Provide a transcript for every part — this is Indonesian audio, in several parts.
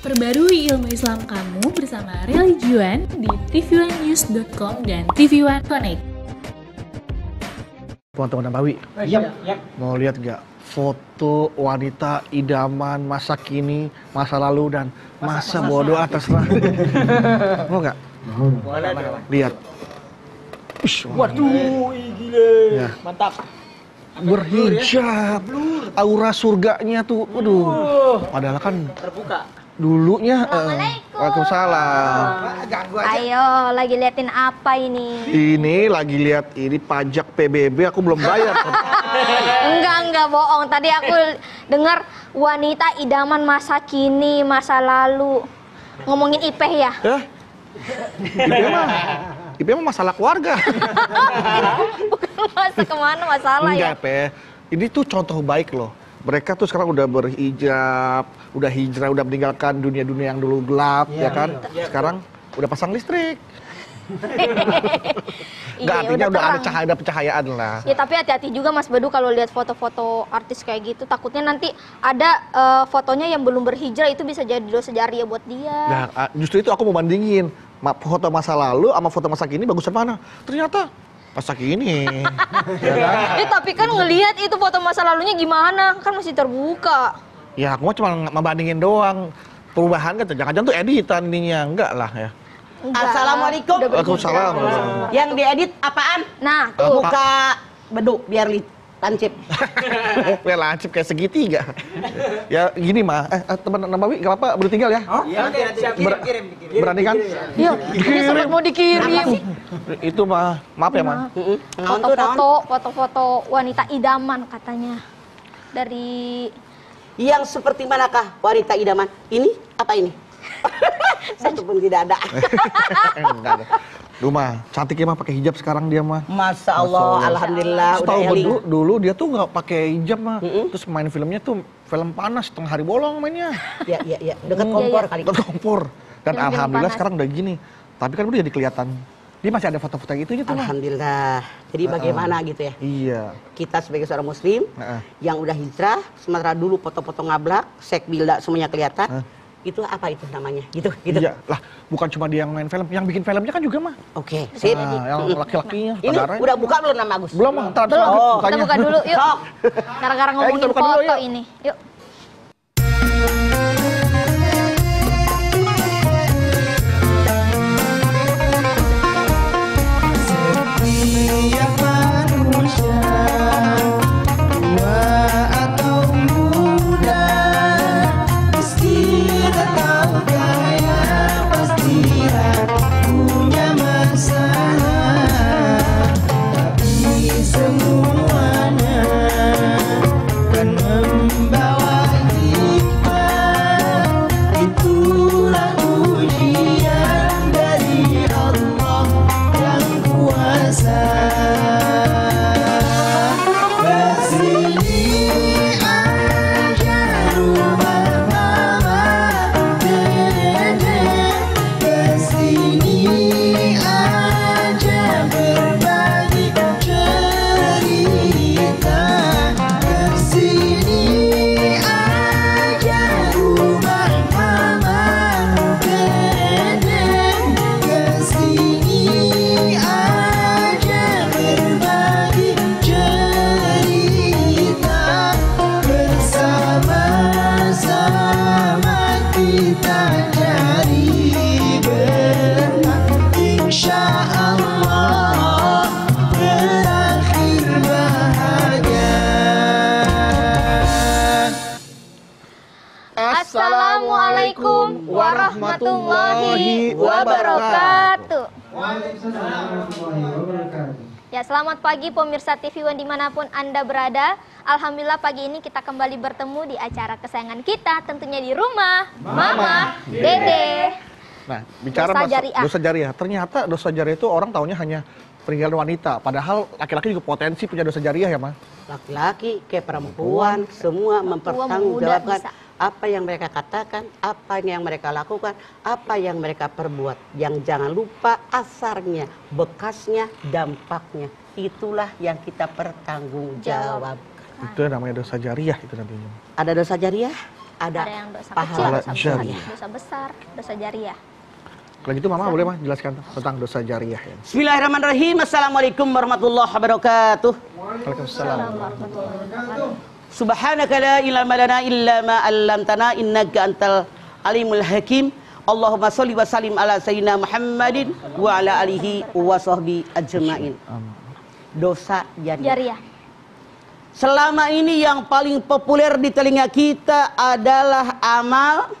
Perbarui ilmu Islam kamu bersama Religion di tv1news.com dan TV1 Connect. Teman-teman Nabawi, mau lihat gak foto wanita idaman masa kini, masa lalu, dan masa bodoh terserah. Mau gak? Lihat. Waduh, gile. Ya. Mantap. Berhijab, aura surganya tuh, waduh. Padahal kan Terbuka. dulunya. Assalamualaikum. Waalaikumsalam. Ayo, lagi liatin apa ini? Ini lagi lihat ini pajak PBB, aku belum bayar. Enggak bohong. Tadi aku dengar wanita idaman masa kini, masa lalu. Ngomongin Ipeh ya? Hah? IP mah masalah keluarga. Bukan masa kemana masalah ya? Enggak, Pe. Ini tuh contoh baik loh. Mereka tuh sekarang udah berhijab, udah hijrah, udah meninggalkan dunia-dunia yang dulu gelap, ya kan? Sekarang udah pasang listrik. Enggak, artinya udah ada cahaya, ada pencahayaan lah. Ya tapi hati-hati juga Mas Bedu kalau lihat foto-foto artis kayak gitu. Takutnya nanti ada fotonya yang belum berhijrah, itu bisa jadi dosa jariah buat dia. Nah, justru itu aku mau bandingin foto masa lalu sama foto masa kini, bagusan mana? Ternyata masa kini. Ya kan? Tapi kan ngelihat itu foto masa lalunya gimana? Kan masih terbuka. Ya, aku mah cuma membandingin doang. Perubahan kan, jangan-jangan tuh editan ininya. Enggak lah ya. Enggak. Assalamualaikum. Waalaikumsalam. Yang diedit apaan? Nah, tuh. Muka Bedu biar lancip. Ya lancip kayak segitiga. Ya gini mah, teman Nabawi gak apa-apa baru tinggal ya. Iya, kirim. Berani kan? Iya, ini sampai mau dikirim. Itu mah, maaf ya mah. Foto-foto wanita idaman katanya. Dari Yang seperti manakah wanita idaman? Ini apa ini? Satu pun tidak ada. Enggak ada. Duh mah, cantiknya mah pakai hijab sekarang dia mah. Masya Allah, alhamdulillah. Tahu Udah eling. dulu dia tuh nggak pakai hijab mah. Terus main filmnya tuh film panas, setengah hari bolong mainnya. Ya. Dekat kompor kali. Dekat kompor. Dan Film-film alhamdulillah panas. sekarang udah gini. Tapi kan udah jadi kelihatan. Dia masih ada foto-foto gitu tuh mah. Alhamdulillah. Jadi bagaimana gitu ya? Iya. Kita sebagai seorang muslim yang udah hijrah, sementara dulu foto-foto ngablak, sek bilda semuanya kelihatan. Itu apa itu namanya? Gitu. Iya, lah bukan cuma dia yang main film, yang bikin filmnya kan juga mah. Oke, sip. Yang laki-lakinya. Ini saudaranya. udah buka belum nama Agus? Belum, ntar Belum, kita bukanya. buka dulu yuk. Sok. Gara-gara ngomongin kita buka dulu, foto yuk. ini. Yuk. Setiap manusia, tua atau muda, miskin atau kaya, pasti punya masalah. Tapi semuanya kan membawa hikmah. Itulah ujian dari Allah yang kuasa. Kesini aja rumah mama, dede. Kesini aja berbagi cerita. Kesini aja rumah mama, dede. Kesini aja berbagi cerita. Bersama-sama kita cari berkah, insya Allah berakhir bahagia. Assalamualaikum warahmatullahi wabarakatuh. Ya, selamat pagi pemirsa TV One dimanapun Anda berada. Alhamdulillah pagi ini kita kembali bertemu di acara kesayangan kita, tentunya di rumah Mama Dede. Nah, bicara Dosa masalah jariah. dosa jariah. Ternyata dosa jariah itu orang taunya hanya peninggalan wanita. Padahal laki-laki juga potensi punya dosa jariah ya, mah. Laki-laki kayak perempuan semua mempertanggungjawabkan bisa. apa yang mereka katakan, apa yang mereka lakukan, apa yang mereka perbuat. Yang jangan lupa asarnya, bekasnya, dampaknya. Itulah yang kita pertanggungjawab. Itu namanya dosa jariah itu nantinya. Ada dosa jariah? ada yang dosa pahala kecil, jariah. dosa besar, dosa jariah. Kalau gitu Mama boleh Mah jelaskan tentang dosa jariah ya. Bismillahirrahmanirrahim. Assalamualaikum warahmatullahi wabarakatuh. Waalaikumsalam. Subhanaka la ilma lana illa ma 'allamtana innaka antal alimul hakim. Allahumma sholli wa sallim ala sayyidina Muhammadin wa ala alihi wa sahbi ajma'in. Dosa jariah. Selama ini yang paling populer di telinga kita adalah amal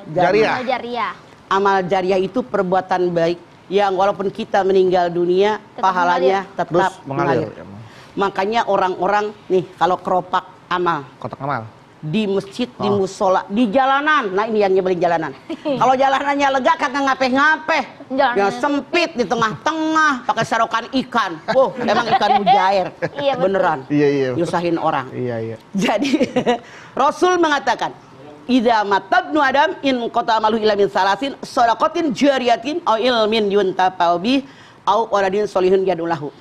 Jariah. Jariah. Amal jariah itu perbuatan baik yang walaupun kita meninggal dunia, pahalanya tetap Terus mengalir. mengalir. Makanya orang-orang nih kalau keropak amal Kotak amal. di masjid, di musola, di jalanan. Nah ini yang nyebelin jalanan. Kalau jalanannya lega kagak ngapeh-ngapeh. Jalanannya Yang sempit di tengah-tengah pakai serokan ikan. Oh, emang ikan mujair. Iya, betul. Beneran. Iya. Nyusahin orang. Iya. Jadi Rasul mengatakan, idza matabnu adam in qata amalu illa min salasin shadaqatin jariyatin aw ilmin yuntafa'u bih aw waladin sholihun yadulahu.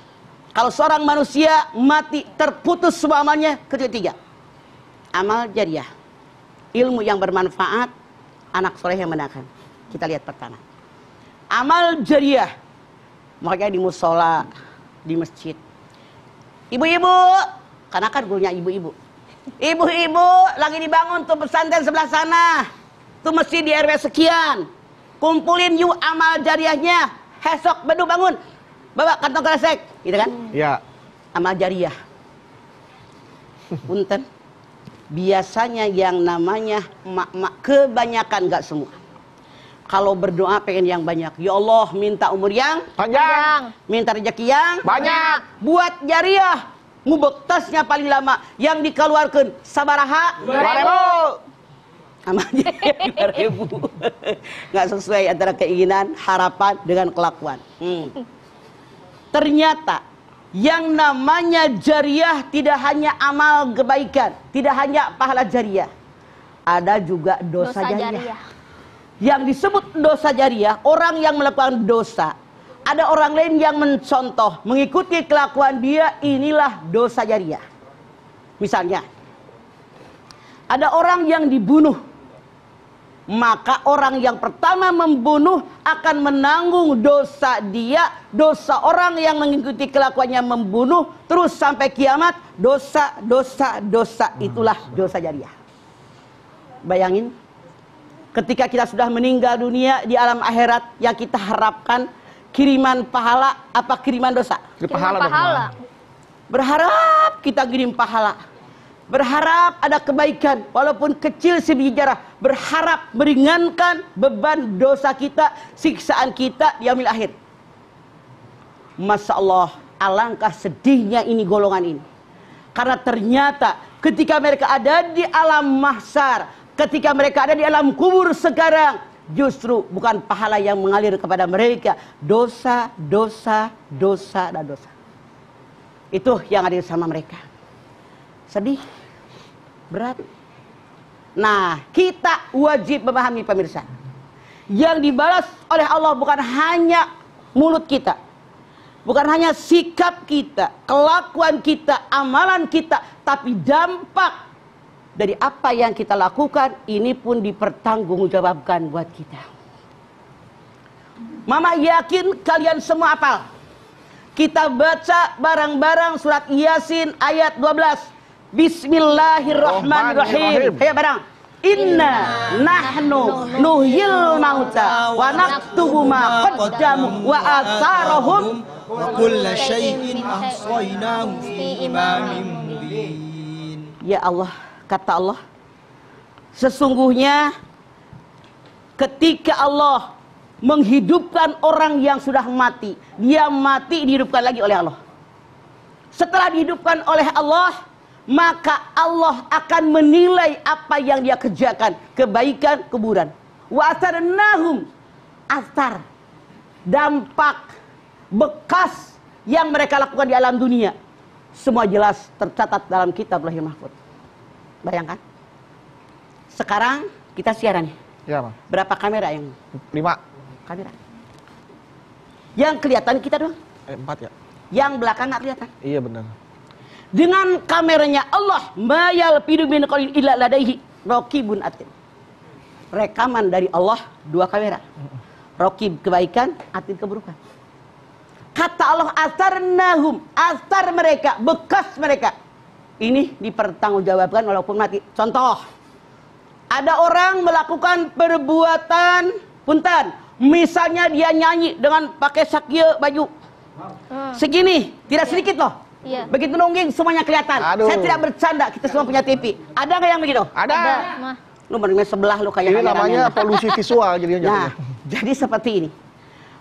Kalau seorang manusia mati terputus semua amalnya kecuali 3. Amal jariah, ilmu yang bermanfaat, anak soleh yang mendoakan. Kita lihat pertama. Amal jariah, makanya di musola, di masjid. Ibu-ibu, karena kan gurunya ibu-ibu. Ibu-ibu lagi dibangun tuh pesantren sebelah sana. Tuh masjid di RW sekian. Kumpulin yuk amal jariahnya. Esok bedu bangun. Bawa kantong kresek, gitu kan? Iya. Amal jariah. Punten. Biasanya yang namanya emak-emak kebanyakan nggak semua. Kalau berdoa pengen yang banyak. Ya Allah minta umur yang Panjang. minta rezeki yang Banyak. buat jariah. Ngubek tasnya paling lama yang dikeluarkan sabaraha 2.000. amal jariah 2.000. Nggak sesuai antara keinginan, harapan dengan kelakuan. Ternyata yang namanya jariah tidak hanya amal kebaikan, tidak hanya pahala jariah, ada juga dosa jariah. Yang disebut dosa jariah, orang yang melakukan dosa, ada orang lain yang mencontoh, mengikuti kelakuan dia, inilah dosa jariah. Misalnya, ada orang yang dibunuh, maka orang yang pertama membunuh akan menanggung dosa dia, dosa orang yang mengikuti kelakuannya membunuh, terus sampai kiamat, dosa itulah dosa jariah. Bayangin, ketika kita sudah meninggal dunia di alam akhirat, yang kita harapkan kiriman pahala apa kiriman dosa? Pahala. Berharap kita kirim pahala. Berharap ada kebaikan, walaupun kecil sebiji jarah. Berharap meringankan beban dosa kita, siksaan kita di yaumil akhir. Masya Allah, alangkah sedihnya ini golongan ini. Karena ternyata ketika mereka ada di alam mahsyar, ketika mereka ada di alam kubur sekarang, justru bukan pahala yang mengalir kepada mereka, dosa. Itu yang ada sama mereka. Sedih, berat. Nah, kita wajib memahami pemirsa, yang dibalas oleh Allah bukan hanya mulut kita, bukan hanya sikap kita, kelakuan kita, amalan kita, tapi dampak dari apa yang kita lakukan ini pun dipertanggungjawabkan buat kita. Mama yakin kalian semua hafal. Kita baca bareng-bareng surat Yasin ayat 12. Bismillahirrahmanirrahim. Ayo bareng. Inna nahnu nuhyil mauta wa naktubu ma qaddamu wa atharahum wa kulla syai'in ahsaynahu fi imamin mubin. Ya Allah, kata Allah, sesungguhnya ketika Allah menghidupkan orang yang sudah mati, dia mati dihidupkan lagi oleh Allah. Setelah dihidupkan oleh Allah, maka Allah akan menilai apa yang dia kerjakan, kebaikan, keburukan. Wa asarnahum, asar, dampak, bekas yang mereka lakukan di alam dunia, semua jelas tercatat dalam kitab Lauhul Mahfuz. Bayangkan. Sekarang kita siaran nih. Ya, Bang. Berapa kamera yang 5. kamera? Yang kelihatan kita doang. 4 ya. Yang belakang nggak kelihatan. Iya benar. Dengan kameranya Allah, mayal pidu min qalin illa ladaihi raqibun atid. rekaman dari Allah 2 kamera. Rokib kebaikan, atid keburukan. Kata Allah asarnahum, asar mereka, bekas mereka. Ini dipertanggungjawabkan walaupun mati. Contoh, ada orang melakukan perbuatan punten. Misalnya dia nyanyi dengan pakai sakya baju segini, tidak sedikit loh. Iya. Begitu nungging semuanya kelihatan. Aduh. Saya tidak bercanda, kita semua punya TV. Ada nggak yang begitu? Ada. Mah. Lu benar sebelah lu kayak Ini namanya polusi visual jadinya. Nah, jadi seperti ini.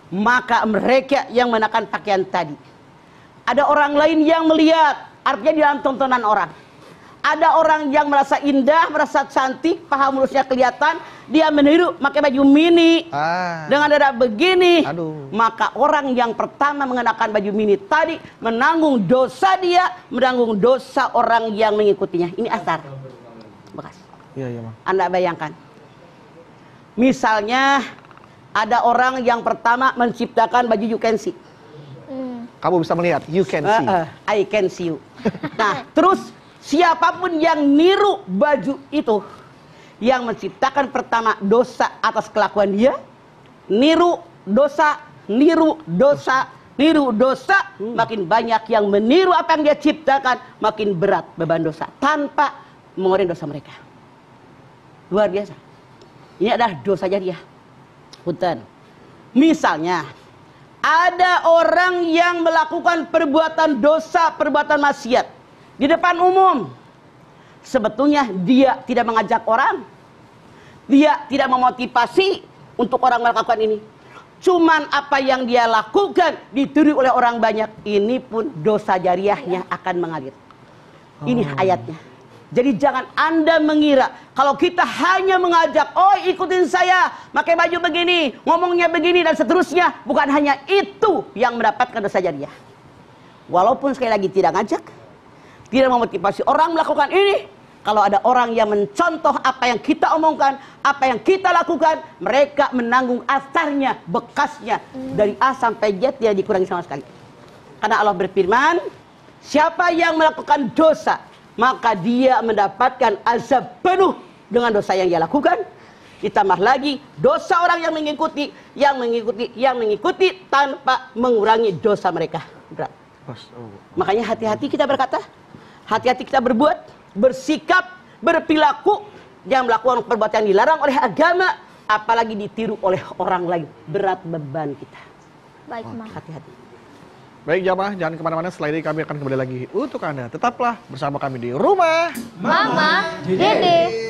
Maka mereka yang menakan pakaian tadi. Ada orang lain yang melihat, artinya di dalam tontonan orang. Ada orang yang merasa indah, merasa cantik, paha mulusnya kelihatan, dia meniru pakai baju mini dengan dada begini. Aduh. Maka orang yang pertama mengenakan baju mini tadi menanggung dosa dia, menanggung dosa orang yang mengikutinya. Ini asar. Bekas. Iya, iya, Mang. Anda bayangkan. Misalnya ada orang yang pertama menciptakan baju you can see. Kamu bisa melihat, you can see. I can see you. Nah, terus siapapun yang niru baju itu, yang menciptakan pertama dosa atas kelakuan dia, niru dosa, niru dosa, niru dosa, makin banyak yang meniru apa yang dia ciptakan, makin berat beban dosa tanpa mengurangi dosa mereka. Luar biasa. Ini adalah dosa jariah. Punten. Misalnya, ada orang yang melakukan perbuatan dosa, perbuatan maksiat di depan umum. Sebetulnya dia tidak mengajak orang. Dia tidak memotivasi untuk orang melakukan ini. Cuman apa yang dia lakukan ditiru oleh orang banyak. Ini pun dosa jariahnya akan mengalir. Ini ayatnya. Jadi jangan Anda mengira kalau kita hanya mengajak, oh ikutin saya, pakai baju begini, ngomongnya begini dan seterusnya. Bukan hanya itu yang mendapatkan dosa jariah. Walaupun sekali lagi tidak ngajak, tidak memotivasi orang melakukan ini. Kalau ada orang yang mencontoh apa yang kita omongkan, apa yang kita lakukan, mereka menanggung asarnya, bekasnya. Dari A sampai Z tidak dikurangi sama sekali. Karena Allah berfirman, siapa yang melakukan dosa, maka dia mendapatkan azab penuh dengan dosa yang dia lakukan. Ditambah lagi dosa orang yang mengikuti tanpa mengurangi dosa mereka. Berat. Makanya hati-hati kita berkata, hati-hati kita berbuat, bersikap, berperilaku, jangan melakukan perbuatan yang dilarang oleh agama, apalagi ditiru oleh orang lain. Berat beban kita. Baik, Mah. Hati-hati. Baik jamaah, jangan kemana-mana, setelah ini kami akan kembali lagi untuk Anda. Tetaplah bersama kami di Rumah Mama, Dede.